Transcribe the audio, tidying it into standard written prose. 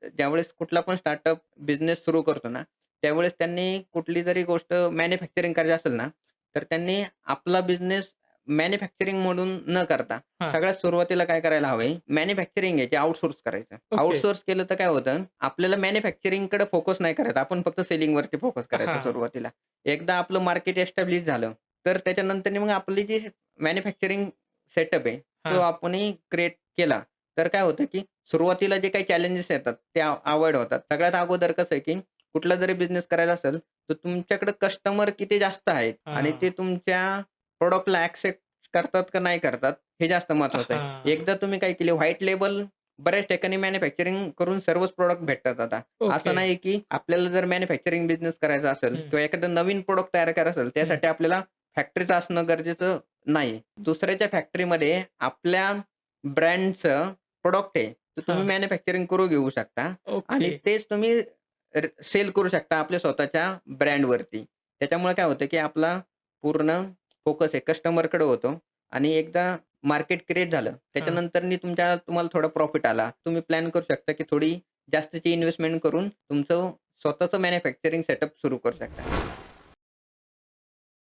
ज्यावेळेस कुठला पण स्टार्टअप बिझनेस सुरू करतो ना, त्यावेळेस त्यांनी कुठली जरी गोष्ट मॅन्युफॅक्चरिंग करायची असेल ना, तर त्यांनी आपला बिझनेस मॅन्युफॅक्चरिंग म्हणून न करता हां. सगळ्यात सुरुवातीला काय करायला हवंय, मॅन्युफॅक्चरिंग आहे ते आउटसोर्स करायचं. ओके. आउटसोर्स केलं तर काय होतं, आपल्याला मॅन्युफॅक्चरिंगकडे फोकस नाही करायचा. आपण फक्त सेलिंगवरती फोकस करायचा हां. सुरुवातीला. एकदा आपलं मार्केट एस्टॅब्लिश झालं, तर त्याच्यानंतर मग आपली जी मॅन्युफॅक्चरिंग सेटअप आहे, तो हां. आपणही क्रिएट केला, तर काय होतं, की सुरुवातीला जे काही चॅलेंजेस येतात, ते अव्हॉइड होतात. सगळ्यात अगोदर कसं आहे, की कुठला जरी बिझनेस करायचा असेल, तर तुमच्याकडे कस्टमर किती जास्त आहेत आणि हां. ते तुमच्या प्रॉडक्टला ॲक्सेप्ट करतात का नाही करतात, हे जास्त महत्त्वाचं आहे. हां. एकदा तुम्ही काय केले व्हाईट लेबल बऱ्याच ठिकाणी मॅन्युफॅक्चरिंग करून सर्वच प्रॉडक्ट भेटतात आता. असं ओके. नाही, की आपल्याला जर मॅन्युफॅक्चरिंग बिझनेस करायचा असेल हं, किंवा एखादं नवीन प्रॉडक्ट तयार करायचं असेल, हं. त्यासाठी आपल्याला फॅक्टरीचं असणं गरजेचं नाही. दुसऱ्याच्या फॅक्टरीमध्ये आपल्या ब्रँडचं प्रॉडक्ट आहे, तर तुम्ही हां. मॅन्युफॅक्चरिंग करू घेऊ शकता ओके. आणि तेच तुम्ही सेल करू शकता आपल्या स्वतःच्या ब्रँडवरती. त्याच्यामुळे काय होतं, की आपला पूर्ण फोकस आहे कस्टमरकडे होतो आणि एकदा मार्केट क्रिएट झालं, हां. त्याच्यानंतरनी तुम्हाला थोडा प्रॉफिट आला. तुम्ही प्लॅन करू शकता, की थोडी जास्तीची इन्व्हेस्टमेंट करून तुमचं स्वतःचं मॅन्युफॅक्चरिंग सेटअप सुरू करू शकता.